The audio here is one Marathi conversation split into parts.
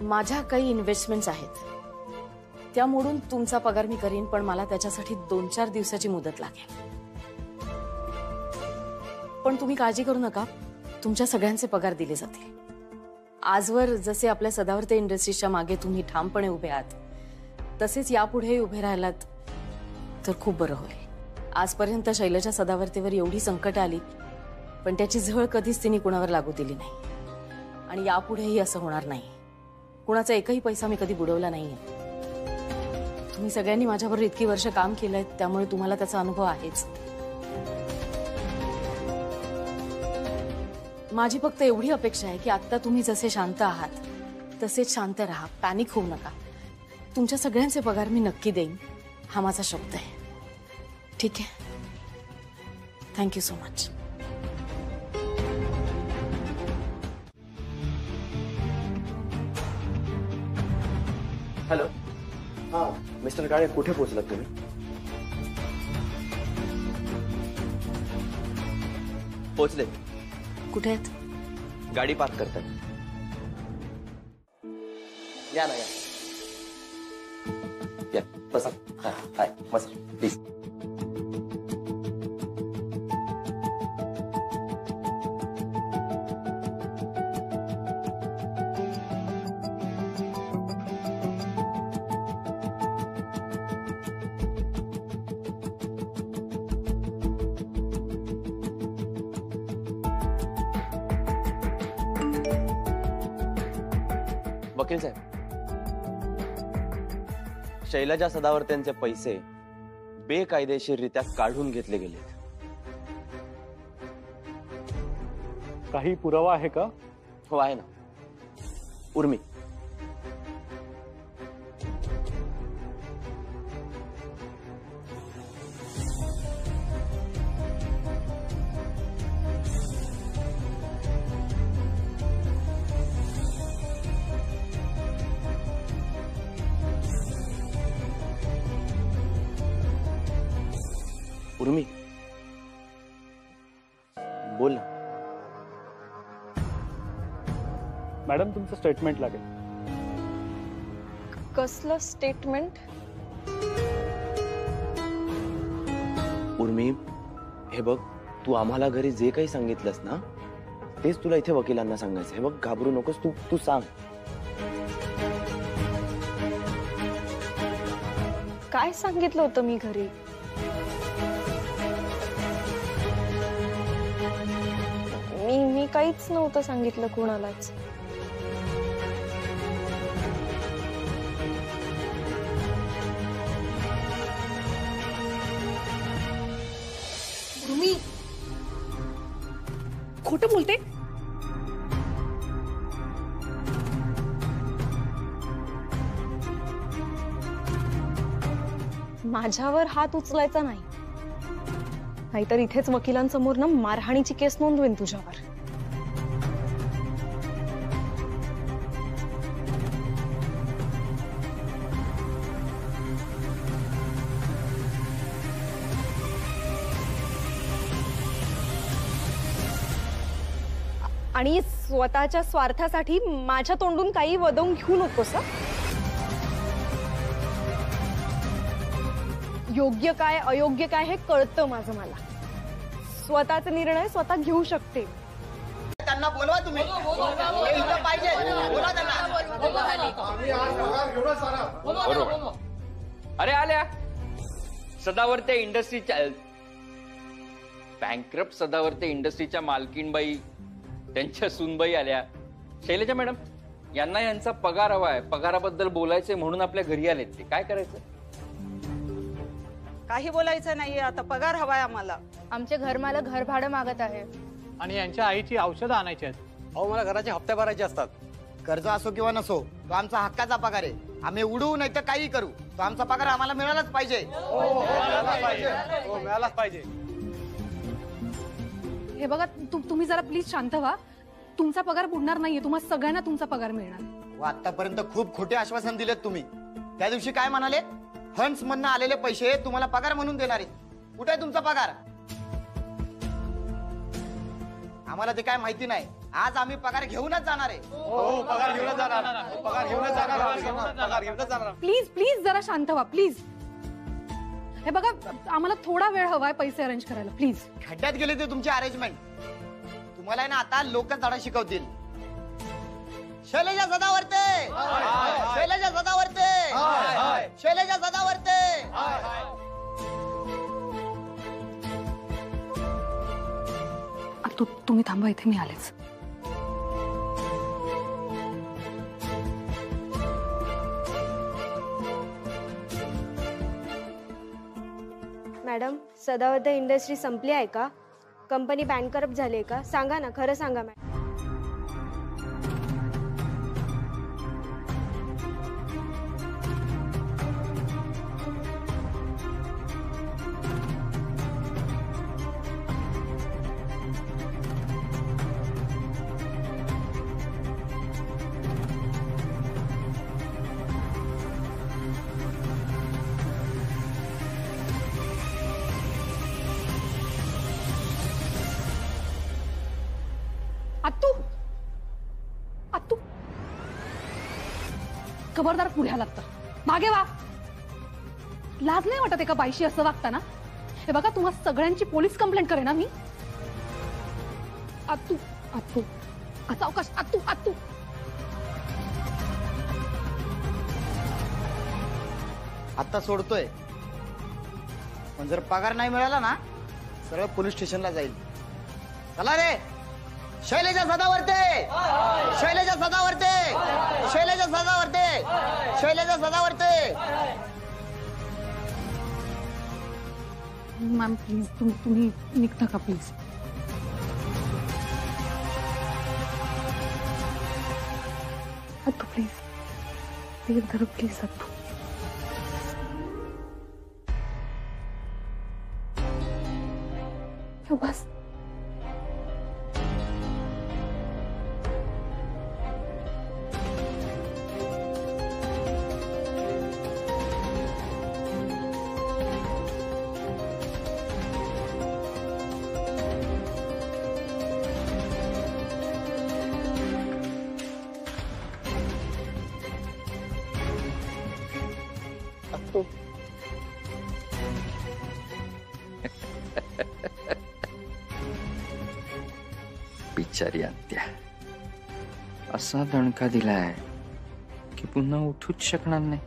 माझ्या काही इन्व्हेस्टमेंट्स आहेत, त्या मोडून तुमचा पगार मी करीन, पण मला त्याच्यासाठी 2-4 दिवसाची मुदत लागेल. पण तुम्ही काळजी करू नका, तुमच्या सगळ्यांचे पगार दिले जातील. आजवर जसे आपल्या सदावर्ते इंडस्ट्रीजच्या मागे तुम्ही ठामपणे उभे आहात, तसेच यापुढेही उभे राहिलात तर खूप बरं होईल. आजपर्यंत शैलजा सदावर्तेवर एवढी संकट आली, पण त्याची झळ कधीच तिने कुणावर लागू दिली नाही. आणि यापुढेही असं होणार नाही. कुणाचा एकही पैसा मी कधी बुडवला नाहीये. तुम्ही सगळ्यांनी माझ्याबरोबर इतकी वर्ष काम केलंय, त्यामुळे तुम्हाला त्याचा अनुभव आहेच. माझी फक्त एवढी अपेक्षा आहे की आता तुम्ही जसे शांत आहात तसेच शांत राहा, पॅनिक होऊ नका. तुमच्या सगळ्यांचे पगार मी नक्की देईन, हा माझा शब्द आहे. ठीक आहे? Thank you so much. हॅलो. हाँ मिस्टर काळे, कुठे पोहोचलात तुम्ही? पोहोचले. कुठे आहेत? गाडी पार्क करतात. या ना, या बसा. हाय बसा प्लीज. वकील साहेब, शैलजा सदावर्तेंचे पैसे बेकायदेशीररित्या काढून घेतले गेलेत. काही पुरावा आहे का? हो आहे ना. उर्मी, उर्मी बोल ना. मॅडम, तुमचं स्टेटमेंट लागेल. कसलं स्टेटमेंट? उर्मी, हे बघ, तू आम्हाला घरी जे काही सांगितलंस ना, तेच तुला इथे वकिलांना सांगायचं. हे बघ, घाबरू नकोस. तू सांग. काय सांगितलं होतं मी घरी? मी काहीच नव्हतं सांगितलं कोणालाच. उर्मी, खोटं बोलते. माझ्यावर हात उचलायचा नाही, नाहीतर इथेच वकिलांसमोर ना मारहाणीची केस नोंदवेन तुझ्यावर. आणि स्वतःच्या स्वार्थासाठी माझ्या तोंडून काही वदवून घेऊ नकोस. योग्य काय अयोग्य काय हे कळतं माझं. मला स्वतःचा निर्णय स्वतः घेऊ शकते. त्यांना बोलवा तुम्ही. पाहिजे बोला त्यांना. अरे आल्या सदावर्ते इंडस्ट्रीच्या बँकरप्ट सदावर्ते इंडस्ट्रीच्या मालकीनबाई, त्यांच्या सूनबाई आल्या. शैलजा मॅडम, यांना यांचा पगार हवाय. पगाराबद्दल बोलायचे म्हणून आपल्या घरी आलेत. ते काय करायचं? काही बोलायचं नाहीये आता. पगार हवाय आम्हाला. आमचे घरमालक घर भाडं मागत आहे आणि यांच्या आईची औषधं आणायची आहेत. अहो, मला घराचे हप्ते भरायचे असतात. कर्ज असो किंवा नसो, तो आमचा हक्काचा पगार आहे. आम्ही उडवू नाही तर काही करू, तो आमचा पगार आम्हाला मिळालाच पाहिजे. मिळालाच पाहिजे. हे बघा, तुम्ही जरा प्लीज शांत व्हा. तुमचा पगार बुडणार नाहीये. तुम्हा सगळ्यांना तुमचा पगार मिळणार. आतापर्यंत खूप खोटे आश्वासन दिलेत तुम्ही. त्या दिवशी काय म्हणाले? फंड्स मधनं आलेले पैसे तुम्हाला पगार म्हणून देणार आहेत. कुठे आहे तुमचा पगार? आम्हाला ते काय माहिती नाही. आज आम्ही पगार घेऊनच जाणार आहे. प्लीज प्लीज जरा शांत व्हा प्लीज. हे बघा आम्हाला थोडा वेळ हवाय पैसे अरेंज करायला प्लीज. खड्ड्यात गेले ते तुमची अरेंजमेंट. तुम्हाला आहे ना आता लोकच धडा शिकवतील. शैलेजा सदावर्ते, शैलेजा सदावर्ते, शैलेजा सदावर्ते. तुम्ही थांबा इथे, मी आलेच. मॅडम, सदावर्ते इंडस्ट्री संपली आहे का? कंपनी बँकरप्ट झाली आहे का? सांगा ना, खरं सांगा मॅडम. आत्तू, आत्तू, खबरदार पुढे आलात तर मागे वा. लाज नाही वाटत एका बाईशी असं वागताना? हे बघा तुम्हा सगळ्यांची पोलीस कंप्लेंट करेन ना मी. आत्तू, आत्तू, आता अवकाश. आत्तू, आत्तू. आता सोडतोय, पण जर पगार नाही मिळाला ना सरळ पोलीस स्टेशनला जाईल. चला रे. शैलेजा सदावर्ते, शैलेजा सदावर्ते, शैलेजा सदावर्ते, शैलेजा सदावर्ते. मॅम प्लीज तुम्ही निघता का प्लीज? आत्तू प्लीज, प्लीज धरू प्लीज. आत्तू बस. बिचारी आत्या, असा दणका दिलाय की पुन्हा उठूच शकणार नाही.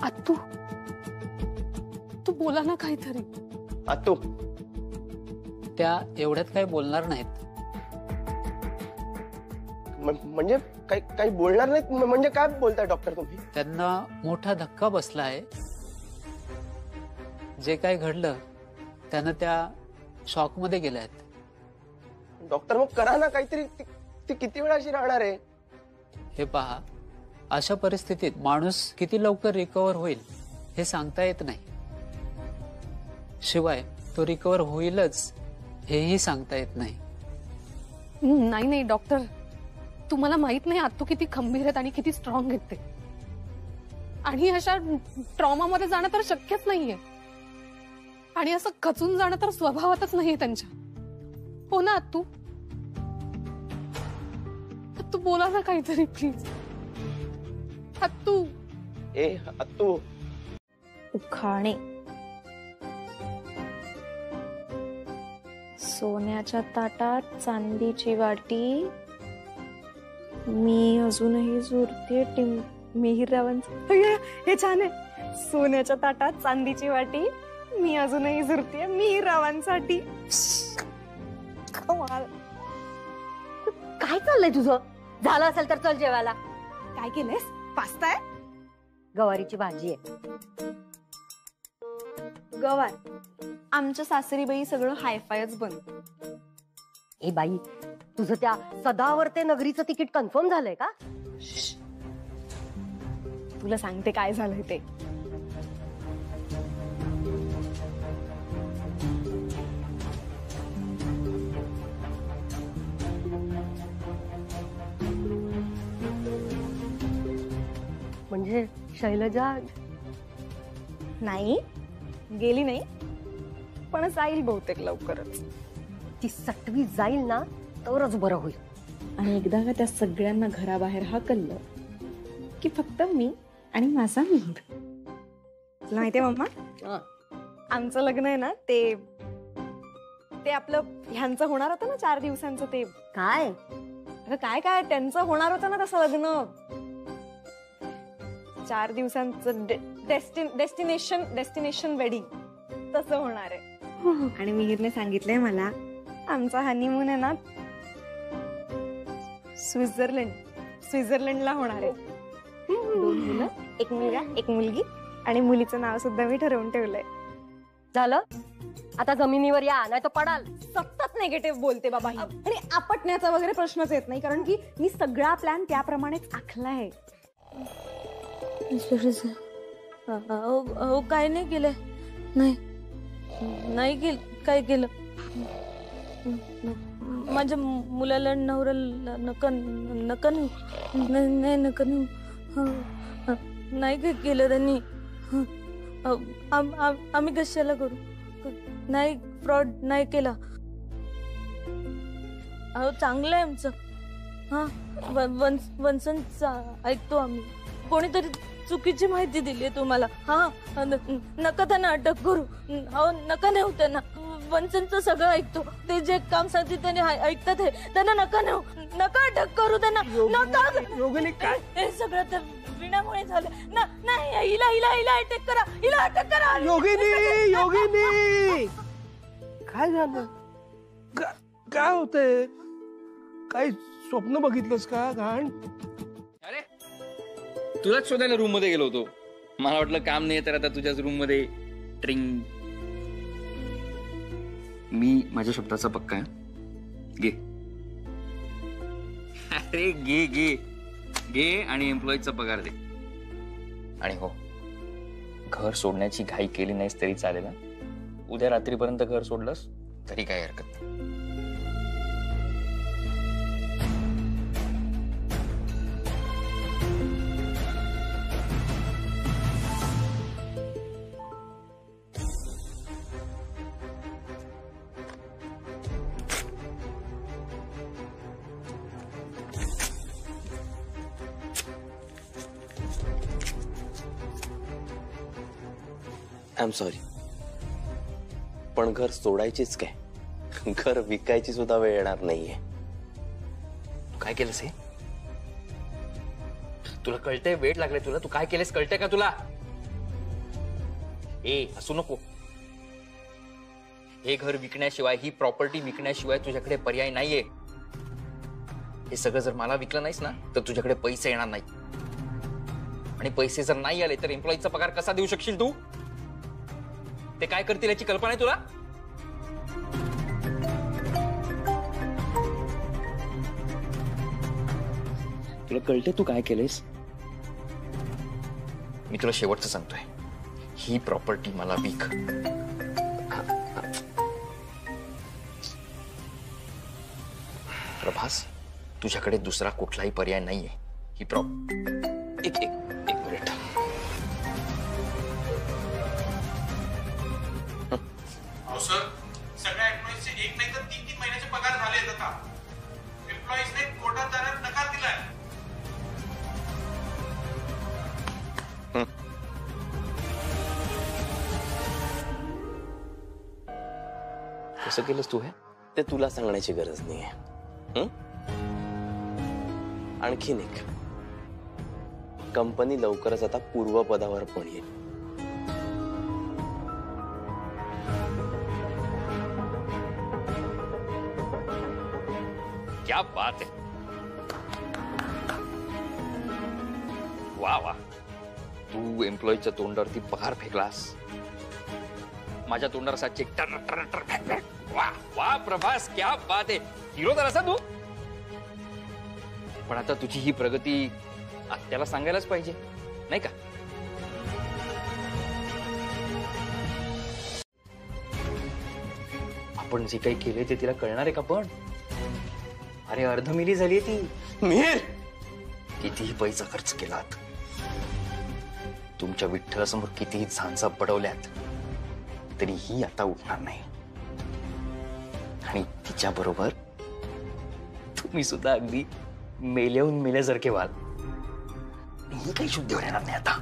आत्तू, तू बोला ना काहीतरी. आत्तू, त्या एवढ्यात काही बोलणार नाहीत. म्हणजे काही बोलणार नाहीत म्हणजे काय बोलताय डॉक्टर तुम्ही? त्यांना मोठा धक्का बसला आहे. जे काही घडलं त्यांना त्या शॉक मध्ये गेल्या आहेत. डॉक्टर मग करा ना काहीतरी. ती किती वेळ अशी राहणार आहे? हे पहा, अशा परिस्थितीत माणूस किती लवकर रिकव्हर होईल हे सांगता येत नाही. शिवाय तो रिकव्हर होईलच हेही सांगता येत नाही. नाही नाही डॉक्टर, तुम्हाला माहित नाही आत्तू किती खंबीर आहेत आणि किती स्ट्रॉंग आहेत ते. आणि अशा ट्रॉमा मध्ये जाणं तर शक्यच नाहीये. आणि असं खचून जाणं तर स्वभावातच नाहीये त्यांच्या. हो ना आत्तू? आत्तू बोला ना काहीतरी प्लीज. आत्तू. ए आत्तू. उखाणे. सोन्याच्या ताटात चांदीची वाटी, मी अजूनही झुरते मिहिरावांचं. हे छान आहे. सोन्याच्या ताटात चांदीची वाटी, मी अजूनही झुरते मिहिरावांसाठी. काय चाललंय तुझं? झालं असेल तर चल जेवायला. काय केलंयस? पास्ता आहे? गवारीची भाजी आहे. गवार? आमच्या सासरीबाई सगळं हायफायच बनत. ए बाई, तुझं त्या सदावर्ते नगरीचं तिकीट कन्फर्म झालंय का? तुला सांगते काय झालंय ते. म्हणजे शैलजा नाही गेली नाही, पण जाईल बहुतेक लवकरच. ती सटवी जाईल ना तरच बरं होईल. आणि एकदा का त्या सगळ्यांना घराबाहेर हाकललं की फक्त मी आणि माझा मिहिर. तुला माहितीये मम्मा, आमचं लग्न आहे ना ते आपलं ह्यांचं होणार होतं ना 4 दिवसांचं. ते काय अगं काय काय त्यांचं होणार होतं ना तसं लग्न. 4 दिवसांचं डेस्टिनेशन वेडिंग तसं होणार आहे. आणि मिहिरने सांगितलंय मला आमचा हनीमून आहे ना स्वित्झर्लंडला होणार आहे. 2 मुलं, 1 मुलगा 1 मुलगी, आणि मुलीचं नाव सुद्धा मी ठरवून ठेवलंय. झालं आता जमिनीवर या, नाही तर पडाल. सतत निगेटिव्ह बोलते बाबा ही. आणि आपटण्याचा वगैरे प्रश्नच येत नाही, कारण की मी सगळा प्लॅन त्याप्रमाणेच आखलाय. काय नाही केलंय. नाही काय केलं. माझ्या मुलाला नवऱ्याला नाही काय केलं त्यांनी. आम्ही कशाला करू. नाही फ्रॉड नाही केला. अहो चांगलं आहे आमचं. हा वंसनचा ऐकतो आम्ही. कोणीतरी चुकीची माहिती दिली तुम्हाला. हा नका त्यांना अटक करू. अहो नका नेऊ त्यांना. वंसनचं सगळं ऐकतो. ते जे काम सांगते त्याने ऐकतात. त्यांना नका नेऊ. नका अटक करू त्यांना. नका. हे सगळं तर विनामुळे झालं. नाही हिला अटक करा. हिला अटक करा. योगिनी काय झालं. काय होतंय. काय स्वप्न बघितलंस का घाण. अरे तुलाच शोधायला रूम मध्ये गेलो होतो. मला वाटलं काम नाही तर आता तुझ्याच रूम मध्ये ट्रिंग. मी माझ्या शब्दाचा पक्का आहे. घे. अरे घे आणि एम्प्लॉईचा पगार दे. आणि हो, घर सोडण्याची घाई केली नाहीस तरी चालेल. उद्या रात्रीपर्यंत घर सोडलंस तरी काही हरकत नाही. आय एम सॉरी, पण घर सोडायचीच काय, घर विकायची सुद्धा वेळ येणार नाहीये. काय केलंस हे. तुला कळतंय. वेळ लागले तुला. तू काय केलंस कळतंय का तुला. असू नको. हे घर विकण्याशिवाय, ही प्रॉपर्टी विकण्याशिवाय तुझ्याकडे पर्याय नाहीये. हे सगळं जर मला विकलं नाहीस ना तर तुझ्याकडे पैसे येणार नाही. आणि पैसे जर नाही आले तर एम्प्लॉईचा पगार कसा देऊ शकशील तू. ते काय करतील याची कल्पना आहे तुला. तुला कळते तू काय केलेस. मी तुला शेवटचं सांगतोय. ही प्रॉपर्टी मला विक. प्रभास, तुझ्याकडे दुसरा कुठलाही पर्याय नाहीये. ही एक मिनिट. सर, सगळ्या एम्प्लॉईजचे 1 नाही तर 3 महिन्याचे पगार झाले आहेत आता. एम्प्लॉईजने कोर्टात जाण्यास नकार दिलाय. कसं केलंस तू हे. ते तुला सांगण्याची गरज नाहीये. आणखीन एक, कंपनी लवकरच आता पूर्वपदावर पण येईल. क्या बात है. वा. तू एम्प्लॉईच्या तोंडावरती पगार फेकलास. माझ्या तोंडावर असा चेक टर. वा प्रभास, क्या बात आहे. हिरो तर असा तू. पण आता तुझी ही प्रगती आत्याला सांगायलाच पाहिजे नाही का. आपण जे काही केले ते तिला कळणार आहे का. पण अरे अर्ध मिली झाली ती. मिहिर, कितीही पैसा खर्च केलात तुमच्या विठ्ठलासमोर कितीही झांजा पडवल्यात तरी ही आता उठणार नाही. आणि तिच्या बरोबर तुम्ही सुद्धा अगदी मेल्याहून मेल्यासारखे व्हाल. ही काही शुद्धीवर येणार नाही आता.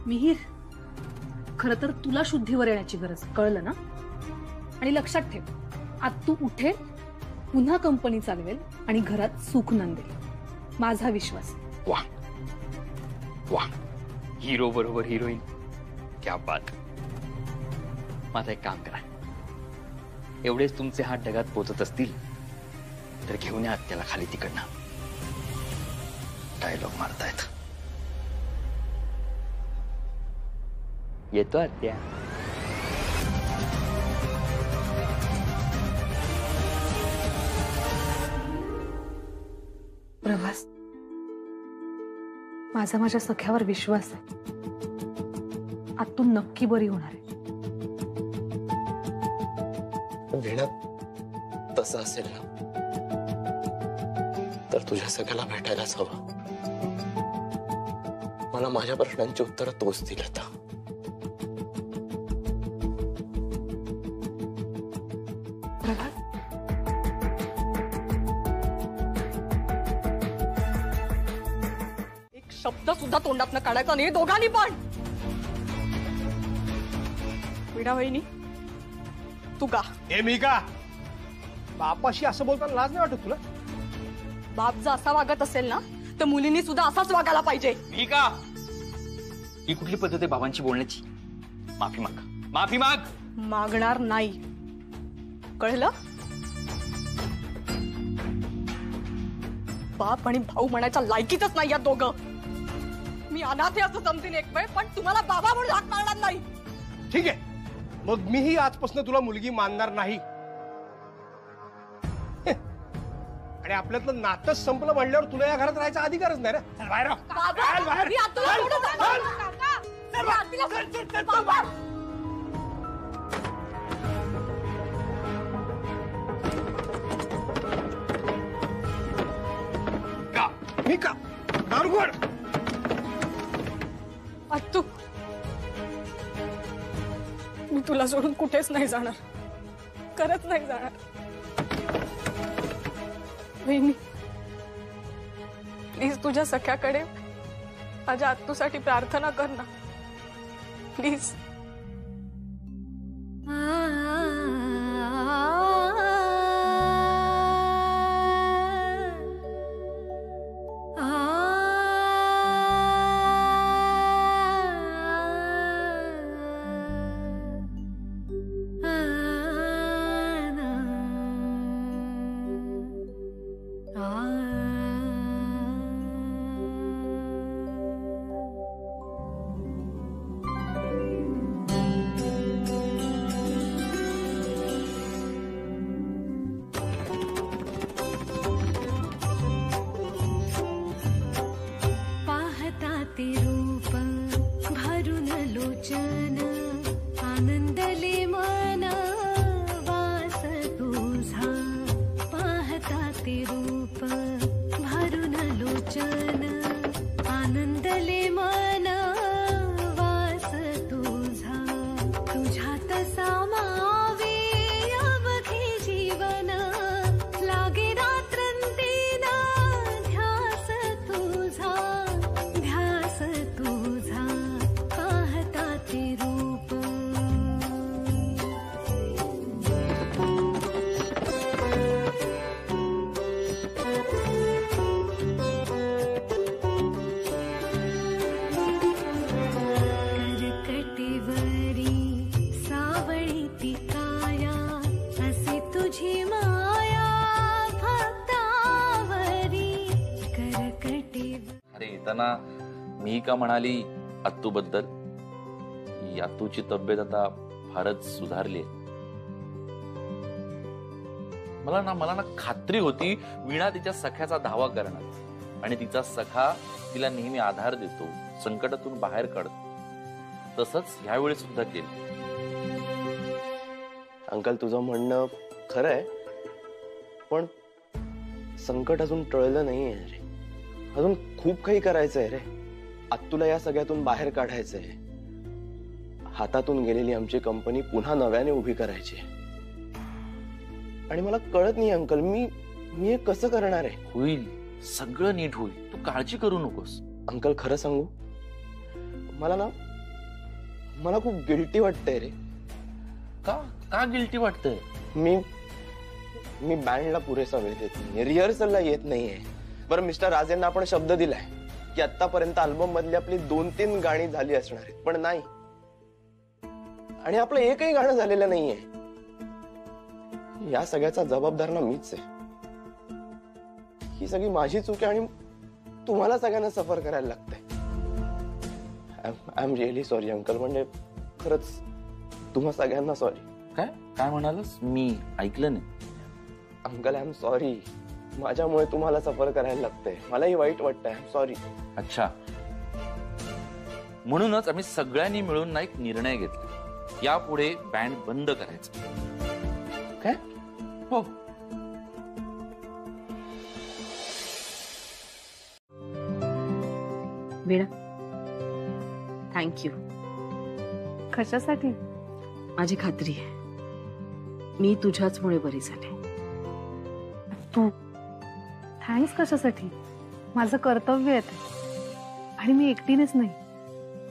मिहीर, खर तर तुला शुद्धीवर येण्याची गरज, कळलं ना? आणि लक्षात ठेव, आत्तू उठेल, पुन्हा कंपनी चालवेल आणि घरात सुख नांदेल. माझा विश्वास. वा वा, हिरो बरोबर हिरोईन, क्या बात. माझं एक काम करा, एवढेच तुमचे हात ढगात पोचत असतील तर घेऊन या त्याला खाली तिकडनं. डायलॉग मारतायत. येतो आत्या. प्रभास, माझ्या सख्यावर विश्वास आहे. आत्तू नक्की बरी होणार आहे. वीणा, तसं असेल ना तर तुझ्या सगळ्याला भेटायलाच हवं. मला माझ्या प्रश्नांची उत्तरं तोच दिली आता. एक शब्द सुद्धा तोंडातनं काढायचा नाही दोघांनी पण. वीणा वहिनी, तू का? हे मी का? बापाशी असं बोलताना लाज नाही वाटत तुला? बाप जर असा वागत असेल ना तर मुलींनी सुद्धा असाच वागायला पाहिजे. मी का? ही कुठली पद्धत आहे बाबांची बोलण्याची? माफी माग, माफी माग. मागणार नाही, कळलं? बाप आणि भाऊ म्हणायच्या लायकीतच नाही या दोघं. मी अनाथ आहे असं समजेन एक वेळ, पण तुम्हाला बाबा म्हणून हाक मारणार नाही. ठीक आहे, मग मीही आजपासून तुला मुलगी मानणार नाही. आणि आपल्यातलं नातंच संपलं म्हणल्यावर तुला या घरात राहायचा अधिकारच नाही ना. चल बाहेर. चल बाहेर. मी का? दारुगोड. आत्तू, मी तुला सोडून कुठेच नाही जाणार, खरंच नाही जाणार. वहिनी, प्लीज तुझ्या सख्याकडे माझ्या आत्तूसाठी प्रार्थना कर ना, प्लीज. मी का म्हणाली आत्तू बद्दल? आत्तूची तब्येत आता फारच सुधारली. मला ना खात्री होती वीणा तिच्या सख्याचा धावा करणार आणि तिचा सखा तिला नेहमी आधार देतो, संकटातून बाहेर काढतो. तसंच ह्यावेळी सुद्धा केलं. अंकल, तुझं म्हणणं खरं आहे, पण संकट अजून टळलं नाहीये रे. अजून खूप काही करायचं आहे रे. आत्तूला या सगळ्यातून बाहेर काढायचंय. हातातून गेलेली आमची कंपनी पुन्हा नव्याने उभी करायची. आणि मला कळत नाही अंकल, मी हे कसं करणार आहे. होईल, सगळं नीट होईल, तू काळजी करू नकोस. अंकल खरं सांगू, मला खूप गिल्टी वाटतंय रे. का गिल्टी वाटतंय? मी बँडला पुरेसा वेळ देत नाहीये, रिहर्सलला येत नाहीये. बरं मिस्टर राजेंना आपण शब्द दिलाय की आतापर्यंत अल्बम मधली आपली 2-3 गाणी झाली असणार आहेत, पण नाही. आणि आपलं एकही गाणं झालेलं नाहीये. या सगळ्याचा जबाबदार ना मीच आहे. ही सगळी माझी चूक आहे आणि तुम्हाला सगळ्यांना सफर करायला लागतंय. I am really sorry uncle, म्हणजे खरंच तुम्हा सगळ्यांना सॉरी. काय म्हणालस? मी ऐकलं नाही. अंकल आय एम सॉरी, माझ्यामुळे तुम्हाला सफर करायला लागतंय. मलाही वाईट वाटतंय. I am sorry. अच्छा, म्हणूनच आम्ही सगळ्यांनी मिळून ना एक निर्णय घेतला, यापुढे बँड बंद करायचं. काय? हो. वीणा, थँक्यू. कशासाठी? माझी खात्री आहे मी तुझ्याचमुळे बरी झाले. तू थँक्स कशासाठी? माझं कर्तव्य आहे ते. आणि मी एकटीनेच नाही,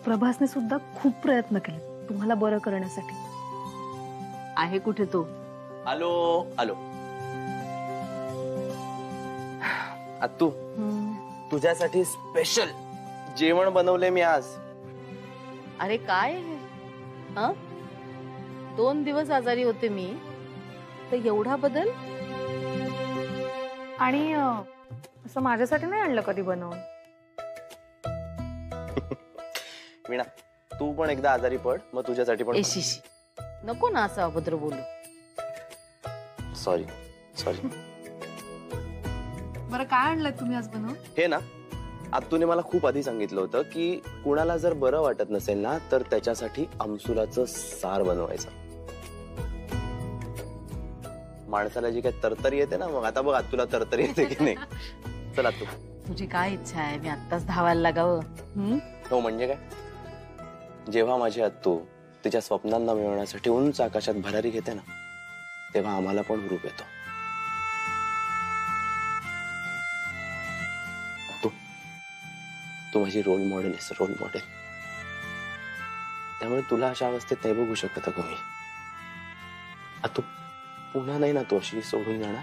प्रभासने सुद्धा खूप प्रयत्न केले तुम्हाला बरं करण्यासाठी. आहे कुठे तो? आलो आलो. आत्तू, तुझ्यासाठी स्पेशल जेवण बनवले मी आज. अरे काय आहे? 2 दिवस आजारी होते मी, तर एवढा बदल? आणि असं माझ्यासाठी नाही आणलं कधी बनवून. वीणा, तू पण एकदा आजारी पड, मग तुझ्यासाठी पण. एशीशी नको ना असं अभद्र बोलू. Sorry sorry. बरं, काय आणलं तुम्ही आज बनवून? हे ना, आत्तूने मला खूप आधी सांगितलं होतं की कुणाला जर बरं वाटत नसेल ना, तर त्याच्यासाठी आमसुलाचं सार बनवायचं. माणसाला जी काही तरतरी येते ना, मग आता बघ आत्तूला तरतरी येते की नाही. चला तू. तुझी काय इच्छा आहे? मी आत्ताच धावायला लागावं? हो म्हणजे काय, जेव्हा माझी आत्तू तिच्या स्वप्नांना मिळवण्यासाठी उंच आकाशात भरारी घेते ना, तेव्हा आम्हाला पण हुरूप येतो. तू माझी रोल मॉडेल आहेस, रोल मॉडेल. त्यामुळे तुला अशा अवस्थेत नाही बघू शकत अगं मी. तू पुन्हा नाही ना तू अशी सोडून जाणार?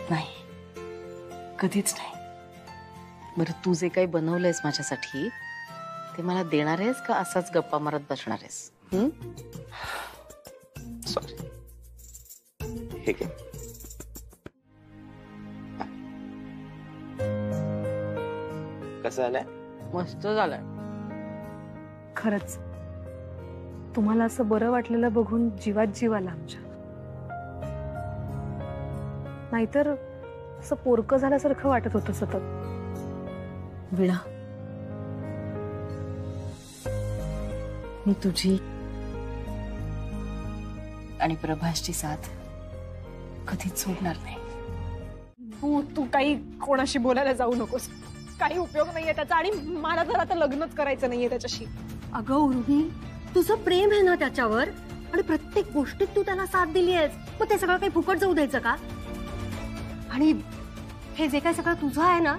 नाही, कधीच नाही. बरं, तू जे काही बनवलंयस माझ्यासाठी ते मला देणार आहेस का असाच गप्पा मारत बसणार आहेस? सॉरी. हे घे. कसं झालंय? मस्त झालंय. खरंच तुम्हाला असं बरं वाटलेलं बघून जीवात जीव आला आमच्या. नाहीतर असं पोरकं झाल्यासारखं वाटत होतं सतत. वीणा, मी तुझी आणि प्रभासची साथ कधीच सोडणार नाही. तू काही कोणाशी बोलायला जाऊ नकोस. काही उपयोग नाहीये त्याचा. आणि मला जर आता लग्नच करायचं नाहीये त्याच्याशी. अगं उर्वी, तुझं प्रेम आहे ना त्याच्यावर, आणि प्रत्येक गोष्टीत तू त्याला साथ दिली आहेस, मग ते सगळं काही फुकट जाऊ द्यायचं का? आणि हे जे काही सगळं तुझं आहे ना,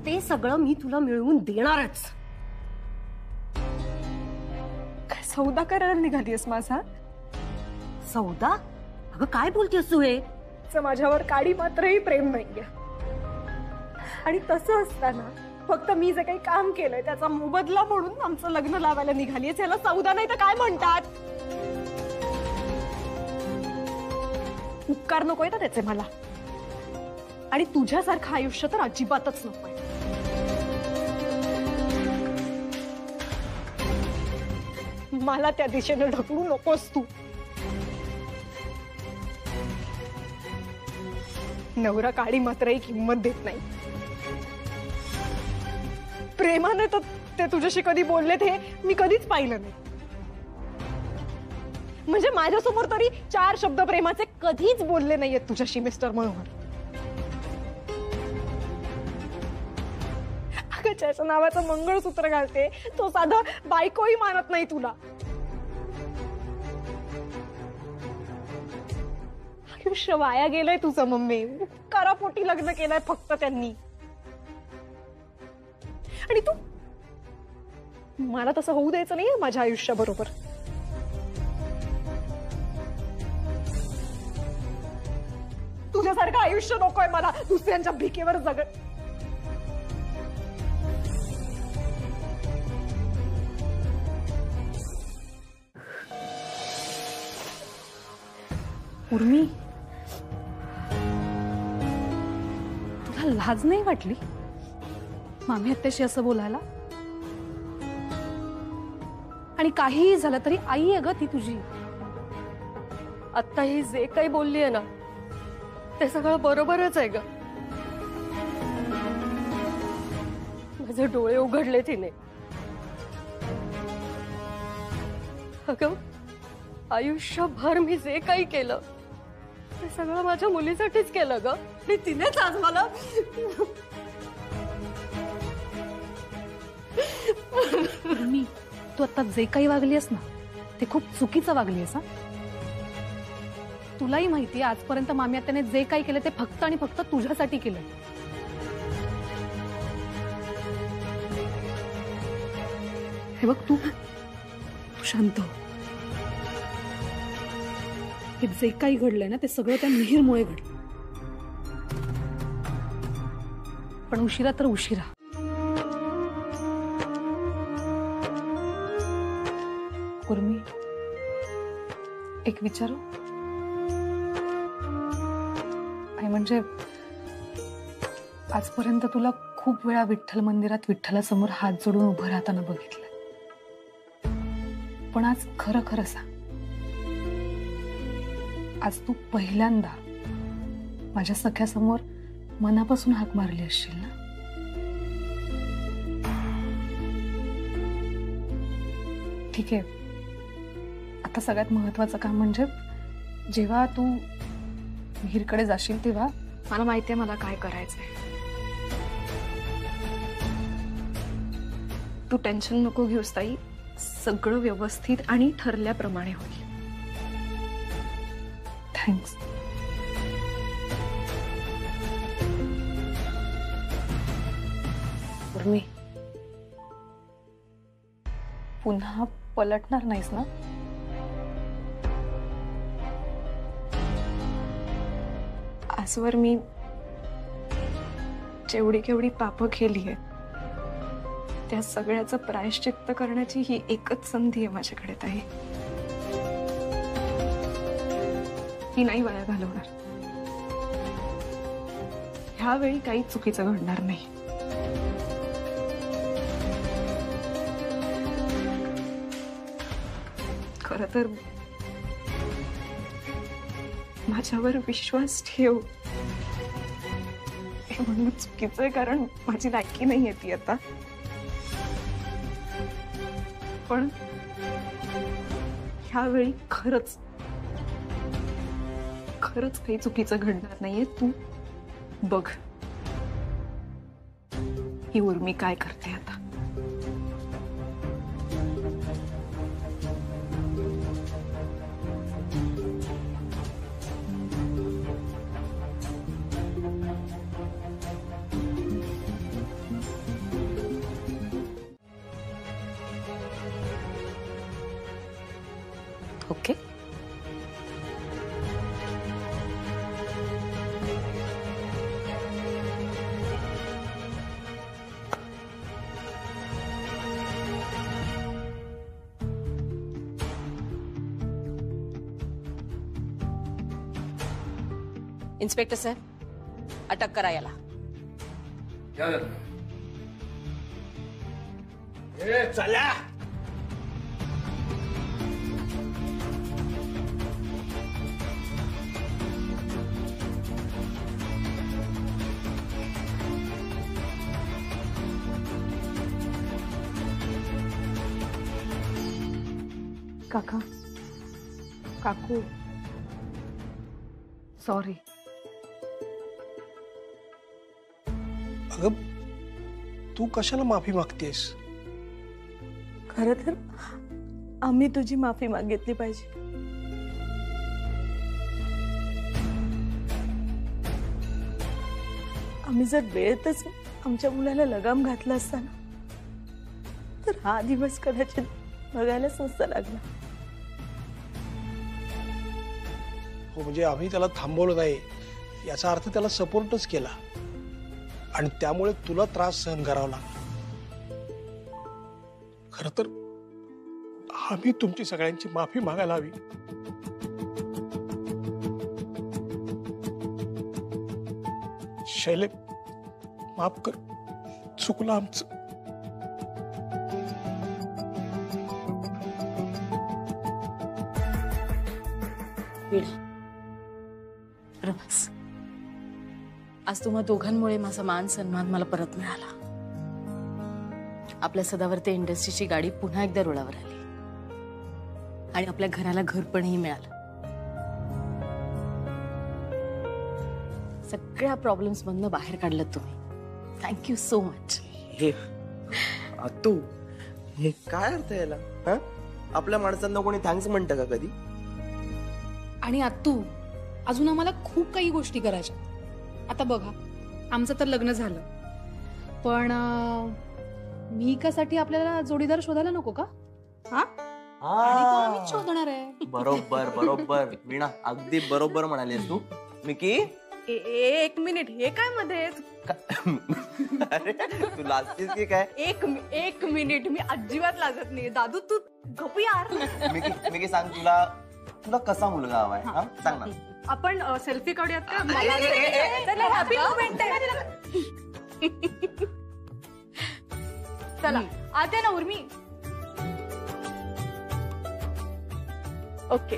ते सगळं मी तुला मिळवून देणारच. काय सौदा करायला निघालीस माझा? सौदा? अगं काय बोलतेस तू हे? माझ्यावर काडी मात्रही प्रेम नाहीये. आणि तसं असताना फक्त मी जे काही काम केलंय त्याचा मोबदला म्हणून आमचं लग्न लावायला निघालीये. याला सौदा नाही तर काय म्हणतात? उपकार नकोय ना त्याचे मला. आणि तुझ्यासारखं आयुष्य तर अजिबातच नकोय. मला त्या दिशेने ढकलू नकोस तू. नवरा काडी मात्रही किंमत देत नाही. प्रेमाने तर ते तुझ्याशी कधी बोलले ते मी कधीच पाहिलं नाही. म्हणजे माझ्यासमोर तरी 4 शब्द प्रेमाचे कधीच बोलले नाहीयेत तुझ्याशी मिस्टर मनोहर. अगं ज्याच्या नावाचं मंगळसूत्र घालते तो साधं बायकोही मानत नाही तुला. आयुष्य वाया गेलंय तुझं मम्मी. करापोटी लग्न केलंय फक्त त्यांनी. आणि तू मला तसं होऊ द्यायचं नाहीये माझ्या आयुष्याबरोबर. तुझ्यासारखं आयुष्य नकोय मला दुसऱ्यांच्या भिकेवर जग. उर्मी, तुला लाज नाही वाटली मामी आत्याशी असं बोलायला? आणि काहीही झालं तरी आई आहे ग ती तुझी. आत्ता ही जे काही बोलली आहे ना ते सगळं बरोबरच आहे ग. माझे डोळे उघडले तिने. अगं आयुष्यभर मी जे काही केलं ते सगळं माझ्या मुलीसाठीच केलं ग. आणि तिनेच आज मला मी तू आता जे काही वागलीस ना ते खूप चुकीचं वागलीस. तुलाही माहिती आजपर्यंत मामी आत्याने जे काही केलं ते फक्त आणि फक्त तुझ्यासाठी केलं. हे बघ तू शांत हो. हे जे काही घडलंय ना ते सगळं त्या मिहीरमुळे घडलं. पण उशिरा तर उशिरा. उर्मी, एक विचारू? आई म्हणजे आजपर्यंत तुला खूप वेळा विठ्ठल मंदिरात विठ्ठलासमोर हात जोडून उभं राहताना बघितलं. पण आज खरं खरं सांग, आज तू पहिल्यांदा माझ्या सख्यासमोर मनापासून हाक मारली असशील ना? ठीक आहे, आता सगळ्यात महत्वाचं काम म्हणजे जेव्हा तू मिहीरकडे जाशील तेव्हा मला माहिती आहे मला काय करायचंय. तू टेन्शन नको घेऊस ताई. सगळं व्यवस्थित आणि ठरल्याप्रमाणे होईल. थँक्स. उर्मी, पुन्हा पलटणार नाहीस ना? आजवर मी जेवढी केवढी पापं केली आहे त्या सगळ्याचं प्रायश्चित्त करण्याची ही एकच संधी आहे माझ्याकडे ताई. ही नाही वाया घालवणार. ह्यावेळी काही चुकीचं घडणार नाही. खरं तर माझ्यावर विश्वास ठेव हे म्हणणं चुकीचं आहे कारण माझी लायकी नाही ती आता. पण ह्यावेळी खरंच खरंच काही चुकीचं घडणार नाहीये. तू बघ ही उर्मी काय करते आता. ओके, इन्स्पेक्टर साहेब, अटक करा याला. चला. काका, काकू, सॉरी. अगं तू कशाला माफी मागतेस? खरं तर आम्ही तुझी माफी मागितली पाहिजे. आम्ही जर वेळेतच आमच्या मुलाला लगाम घातला असता ना, तर हा दिवस कदाचित बघायलाच नसता लागला. हो, म्हणजे आम्ही त्याला थांबवलं नाही याचा अर्थ त्याला सपोर्टच केला आणि त्यामुळे तुला त्रास सहन करावा लागला. खर तर आम्ही तुमची सगळ्यांची माफी मागायला हवी. शैले, माफ कर, चुकलं आमचं. रमस, आज तुम्हा दोघांमुळे माझा मान सन्मान मला परत मिळाला. आपल्या सदावर्ते इंडस्ट्रीची गाडी पुन्हा एकदा रुळावर आली आणि आपल्या घराला घरपणही मिळालं. सगळ्या प्रॉब्लेम्स मधनं बाहेर काढलं तुम्ही. Thank you so much. हे तू हे काय अर्थ याला? हा, आपल्या माणसांना कोणी थँक्स म्हणतं का कधी? आणि आत्तू, अजून आम्हाला खूप काही गोष्टी करायच्या. आता बघा, आमचं तर लग्न झालं, पण मिकासाठी आपल्याला जोडीदार शोधायला नको का? हा, आम्हीच शोधणार आहे. बरोबर बरोबर वीणा, अगदी बरोबर म्हणालीस तू. मिकी, एक मिनिट, हे काय मध्ये? अरे तू लाजतीस की काय? एक मिनिट, मी अजिबात लागत नाही. दादू तू गप यार. मिकी सांग, तुला कसा मुलगा हवाय? हा, सांग ना. आपण सेल्फी काढूयात का? चला, हॅपी मोमेंट आहे. चला आते ना उर्मी. ओके.